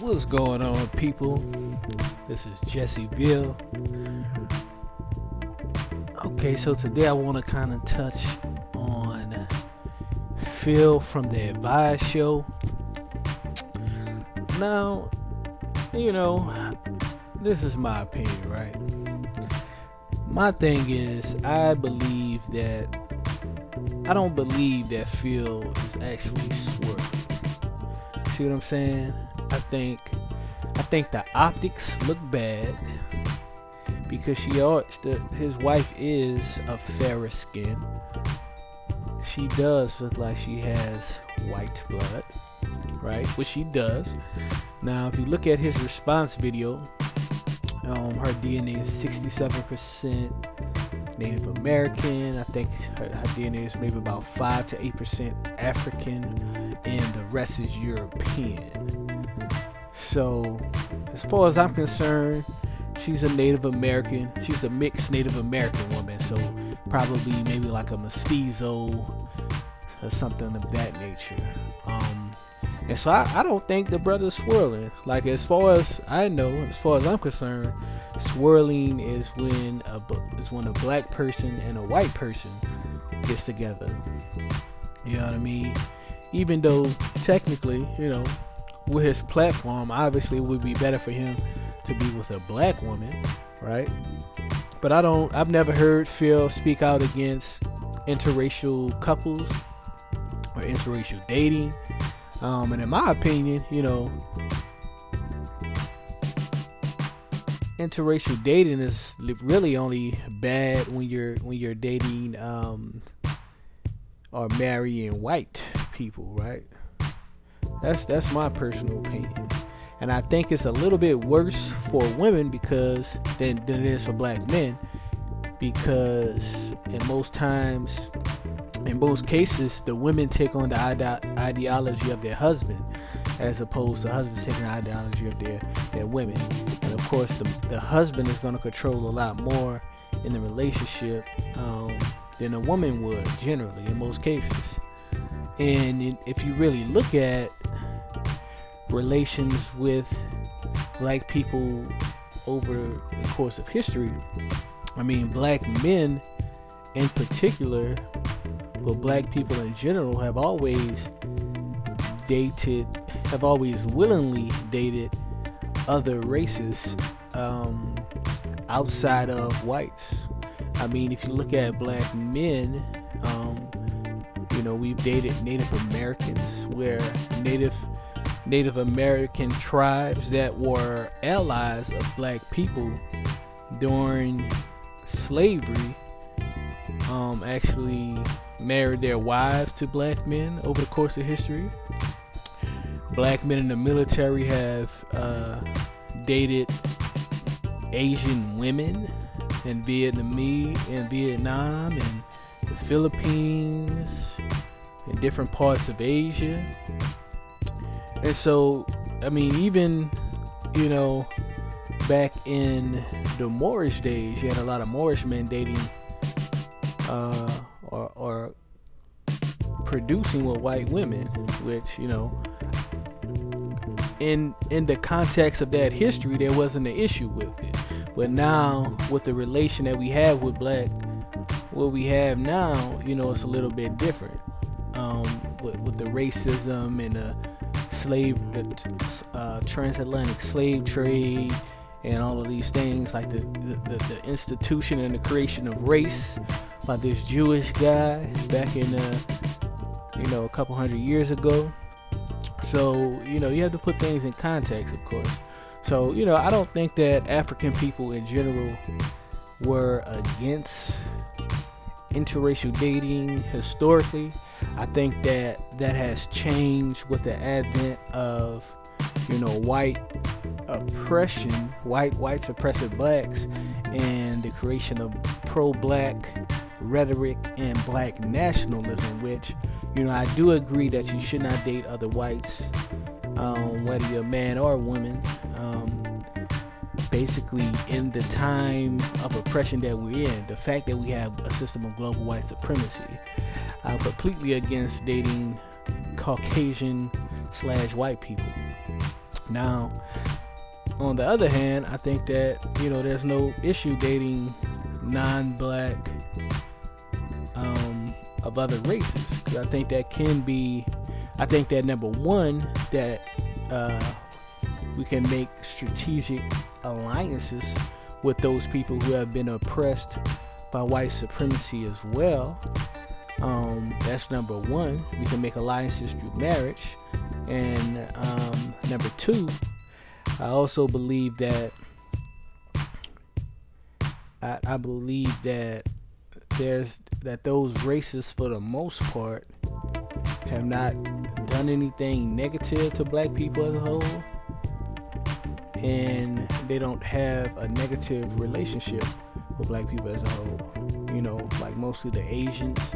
What's going on, people? This is Jesse Ville. Okay, so today I want to kind of touch on Phil from the Advice Show. Now, this is my opinion, right? My thing is, I don't believe that Phil is actually swerving. See what I'm saying? I think the optics look bad because his wife is of fairer skin. She does look like she has white blood, right? Which she does. Now, if you look at his response video, her DNA is 67% Native American. I think her DNA is maybe about 5 to 8% African, and the rest is European. So, as far as I'm concerned, she's a Native American. She's a mixed Native American woman. So, probably maybe like a mestizo or something of that nature. And so I don't think the brother's swirling. Like, as far as I know, as far as I'm concerned, swirling is when a black person and a white person gets together. You know what I mean? Even though technically, with his platform, obviously it would be better for him to be with a black woman, right? But I've never heard Phil speak out against interracial couples or interracial dating. And in my opinion, interracial dating is really only bad when you're dating or marrying white people, right? That's my personal opinion. And I think it's a little bit worse for women than it is for black men, because in most cases, the women take on the ideology of their husband, as opposed to husbands taking the ideology of their women. And of course, the husband is going to control a lot more in the relationship than a woman would, generally, in most cases. And if you really look at relations with black people over the course of history, I mean, black men in particular, but black people in general, have always willingly dated other races outside of whites. I mean, if you look at black men, we've dated Native Americans, where Native American tribes that were allies of black people during slavery actually married their wives to black men over the course of history. Black men in the military have dated Asian women in Vietnam and the Philippines and different parts of Asia. And so, I mean, even back in the Moorish days, you had a lot of Moorish men dating or producing with white women, which, in the context of that history, there wasn't an issue with it. But now, with the relation that we have with what we have now, it's a little bit different. With the racism and the transatlantic slave trade and all of these things, like the institution and the creation of race by this Jewish guy back in a couple hundred years ago. So you have to put things in context, of course. So I don't think that African people in general were against interracial dating historically. I think that has changed with the advent of white oppression, whites oppressing blacks, and the creation of pro-black rhetoric and black nationalism, which I do agree that you should not date other whites, whether you're a man or a woman. Basically, in the time of oppression that we're in, the fact that we have a system of global white supremacy, I'm completely against dating Caucasian / white people. Now, on the other hand, I think that, there's no issue dating non-black of other races, because I think that number one, that we can make strategic alliances with those people who have been oppressed by white supremacy as well. That's number one. We can make alliances through marriage. And number two, I also believe that I believe that those races, for the most part, have not done anything negative to black people as a whole, and they don't have a negative relationship with black people as a whole. Like mostly the Asians,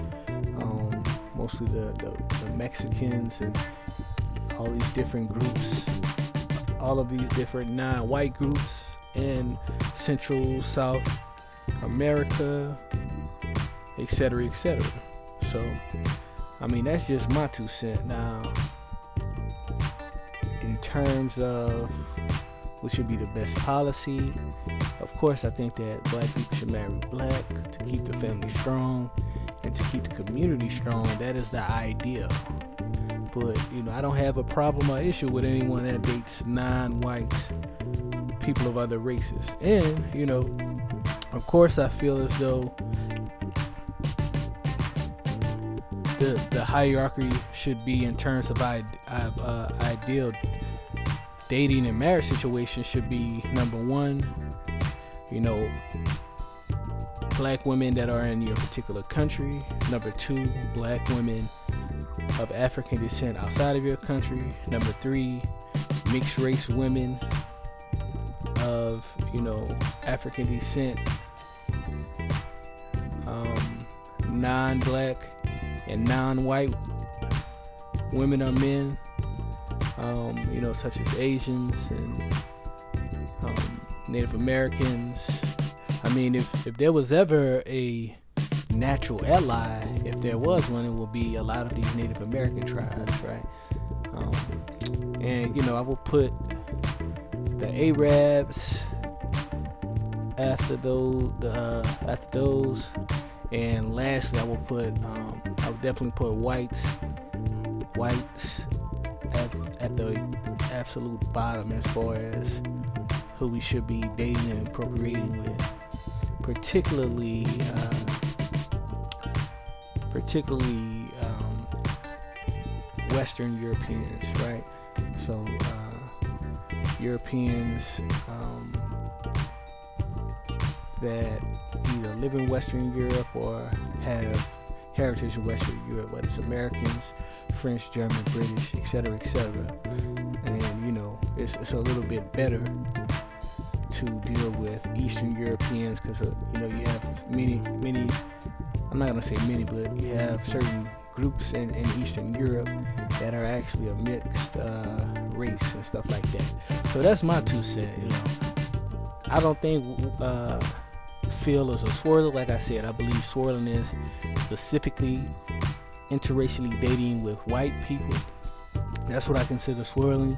mostly the Mexicans, and all these different groups, all of these different non-white groups in Central, South America, etc., etc. So, that's just my 2 cents. Now, in terms of what should be the best policy, of course, I think that black people should marry black to keep the family strong and to keep the community strong. That is the ideal. But, I don't have a problem or issue with anyone that dates non-white people of other races. And, of course, I feel as though the hierarchy should be, in terms of ideal dating and marriage situation, should be number one, black women that are in your particular country. Number two, black women of African descent outside of your country. Number three, mixed race women of African descent, non-black and non-white women or men, such as Asians and Native Americans. If there was ever a natural ally, if there was one, it would be a lot of these Native American tribes, right? And I will put the Arabs after those, and lastly, I would definitely put whites at the absolute bottom as far as who we should be dating and procreating with, particularly Western Europeans, right? So Europeans that either live in Western Europe or have heritage in Western Europe, whether it's Americans, French, German, British, etc., etc. And it's a little bit better to deal with Eastern Europeans, because you have many, I'm not gonna say many, but you have certain groups in Eastern Europe that are actually a mixed race and stuff like that. So that's my 2 cents. I don't think Phil is a swirler. Like I said, I believe swirling is specifically interracially dating with white people. That's what I consider swirling.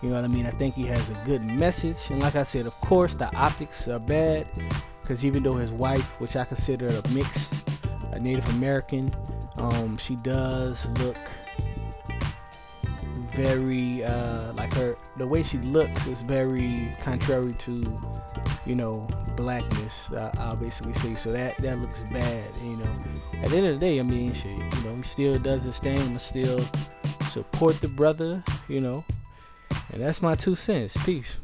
You know what I mean? I think he has a good message. And like I said, of course, the optics are bad, because even though his wife, which I consider a Native American, she does look very the way she looks is very contrary to blackness, I'll basically say. So that looks bad. At the end of the day, he still does his thing, but still support the brother, and that's my 2 cents. Peace.